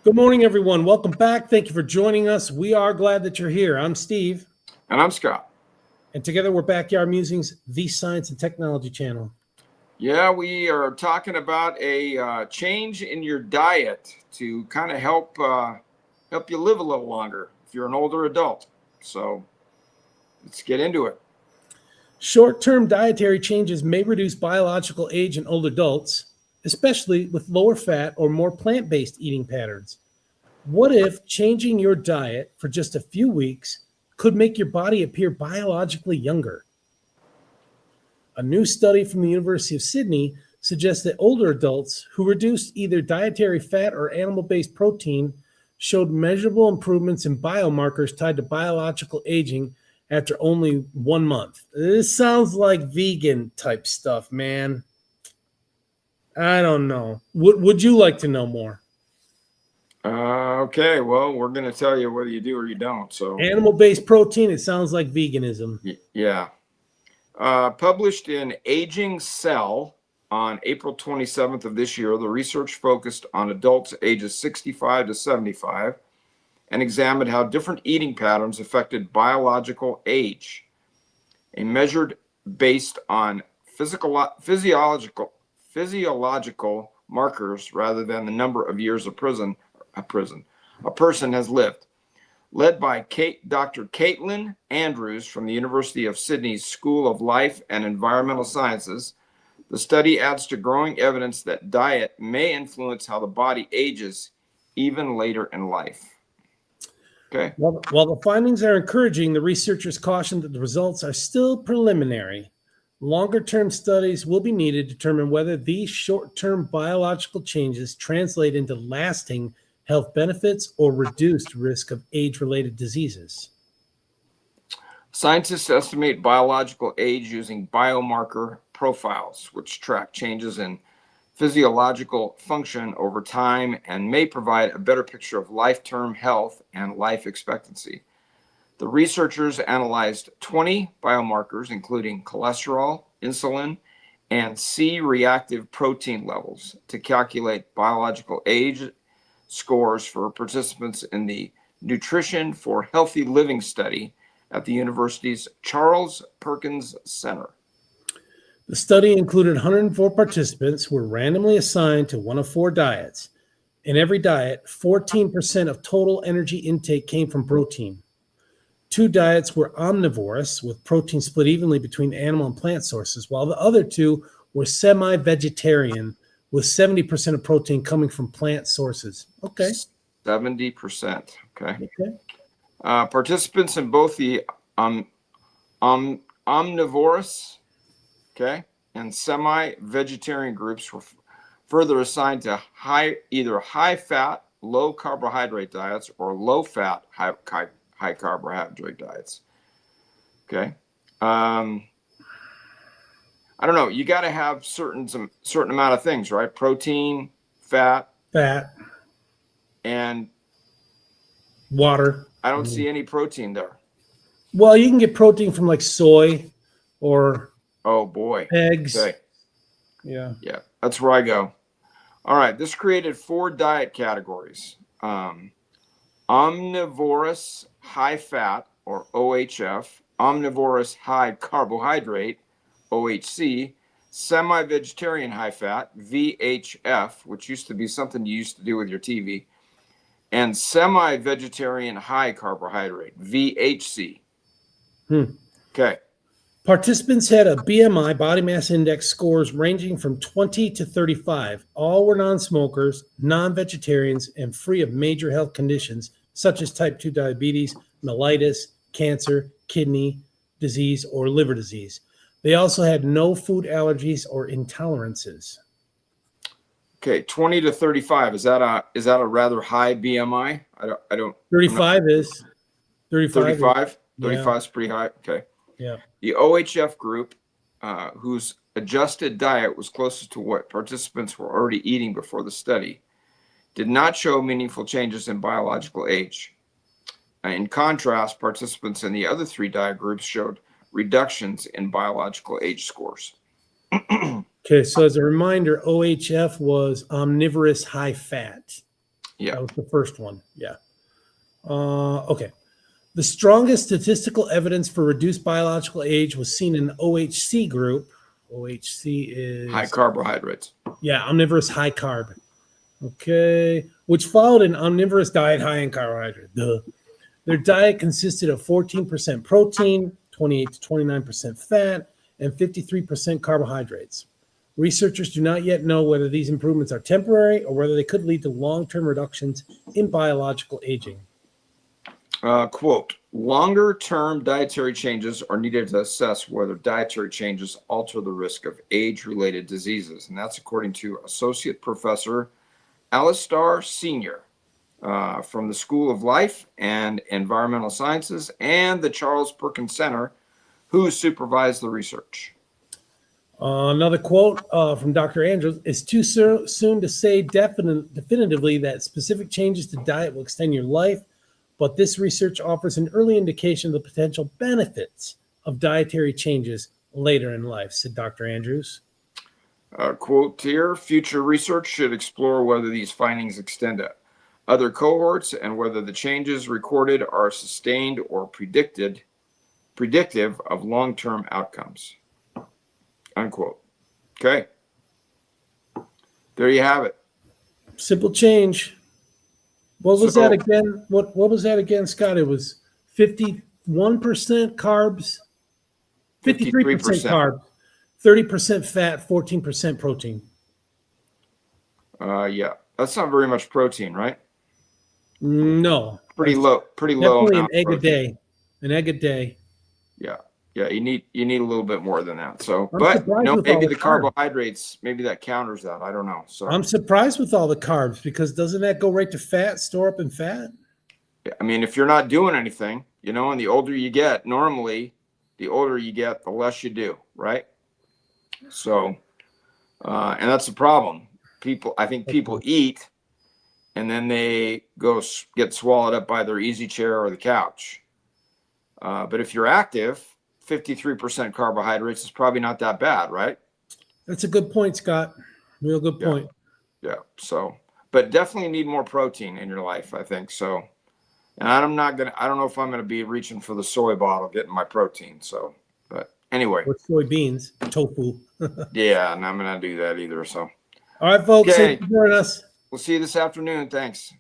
Good morning, everyone. Welcome back. Thank you for joining us. We are glad that you're here. I'm Steve, And I'm Scott. and together we're Backyard Musings, the Science and Technology channel. Yeah, we are talking about a change in your diet to kind of help you live a little longer if you're an older adult. So let's get into it. Short-term dietary changes may reduce biological age in older adults, especially with lower fat or more plant-based eating patterns. What if changing your diet for just a few weeks could make your body appear biologically younger? A new study from the University of Sydney suggests that older adults who reduced either dietary fat or animal-based protein showed measurable improvements in biomarkers tied to biological aging after only 1 month. This sounds like vegan type stuff, man. I don't know. Would you like to know more? Okay, well, we're going to tell you whether you do or you don't. So Animal-based protein, it sounds like veganism. yeah. Published in Aging Cell on April 27th of this year, the research focused on adults ages 65 to 75 and examined how different eating patterns affected biological age. A measured based on physiological markers rather than the number of years a person has lived. Led by Dr. Caitlin Andrews from the University of Sydney's School of Life and Environmental Sciences, the study adds to growing evidence that diet may influence how the body ages even later in life. Okay. While the findings are encouraging, the researchers cautioned that the results are still preliminary. Longer-term studies will be needed to determine whether these short-term biological changes translate into lasting health benefits or reduced risk of age-related diseases. Scientists estimate biological age using biomarker profiles, which track changes in physiological function over time and may provide a better picture of life-term health and life expectancy. The researchers analyzed 20 biomarkers, including cholesterol, insulin, and C-reactive protein levels to calculate biological age scores for participants in the Nutrition for Healthy Living study at the university's Charles Perkins Center. The study included 104 participants who were randomly assigned to one of 4 diets. In every diet, 14% of total energy intake came from protein. 2 diets were omnivorous, with protein split evenly between animal and plant sources, while the other 2 were semi-vegetarian, with 70% of protein coming from plant sources. Okay. 70%. Okay. Participants in both the omnivorous, and semi-vegetarian groups were further assigned to either high-fat, low-carbohydrate diets or low-fat, high-carbohydrate diets. Okay. I don't know. You got to have certain amount of things, right? Protein, fat, and water. I don't see any protein there. Well, you can get protein from like soy or eggs. Okay. Yeah, that's where I go. All right, this created 4 diet categories: omnivorous high fat, or OHF; omnivorous high carbohydrate, OHC; semi-vegetarian high fat, VHF, which used to be something you used to do with your TV; and semi-vegetarian high carbohydrate, VHC. Okay. Participants had a BMI, body mass index, scores ranging from 20 to 35. All were non-smokers, non-vegetarians, and free of major health conditions such as type 2 diabetes, mellitus, cancer, kidney disease, or liver disease. They also had no food allergies or intolerances. Okay, 20 to 35. Is that a rather high BMI? I don't. 35 is. 35? Yeah. 35 is pretty high. Okay. Yeah. The OHF group, whose adjusted diet was closest to what participants were already eating before the study, did not show meaningful changes in biological age. In contrast, participants in the other 3 diet groups showed reductions in biological age scores. Okay, so as a reminder, OHF was omnivorous high fat. Yeah. That was the first one. Yeah. Okay. The strongest statistical evidence for reduced biological age was seen in the OHC group. OHC is High carbohydrates. yeah, omnivorous high carb. Okay, which followed an omnivorous diet high in carbohydrate. Duh. Their diet consisted of 14% protein, 28 to 29% fat, and 53% carbohydrates. Researchers do not yet know whether these improvements are temporary or whether they could lead to long-term reductions in biological aging. Quote, longer-term dietary changes are needed to assess whether dietary changes alter the risk of age-related diseases. And that's according to Associate Professor Alistair Senior from the School of Life and Environmental Sciences and the Charles Perkins Center, who supervised the research. Another quote from Dr. Andrews: it's too soon to say definitively that specific changes to diet will extend your life, but this research offers an early indication of the potential benefits of dietary changes later in life, said Dr. Andrews. Quote here, future research should explore whether these findings extend to other cohorts and whether the changes recorded are sustained or predictive of long-term outcomes. Unquote. Okay. There you have it. Simple change. What was that again? What was that again, Scott? It was 51% carbs, 53% carbs, 30% fat, 14% protein. Yeah. That's not very much protein, right? No. Pretty low Definitely amount an egg of protein. a day. An egg a day. Yeah. Yeah, you need a little bit more than that. So, but maybe the carbohydrates, maybe that counters that. I don't know. So I'm surprised with all the carbs because doesn't that go right to fat, store up in fat? I mean, if you're not doing anything, and the older you get, normally, the older you get, the less you do, right? So, and that's the problem. I think people eat, and then they get swallowed up by their easy chair or the couch. But if you're active, 53% carbohydrates is probably not that bad, right? That's a good point, Scott. Real good point. Yeah. So, but definitely need more protein in your life, I think. So, and I don't know if I'm going to be reaching for the soy bottle, getting my protein. So, but anyway. Or soybeans, tofu. Yeah, and I'm not going to do that either. So, all right, folks. Okay. Thanks for joining us. We'll see you this afternoon. Thanks.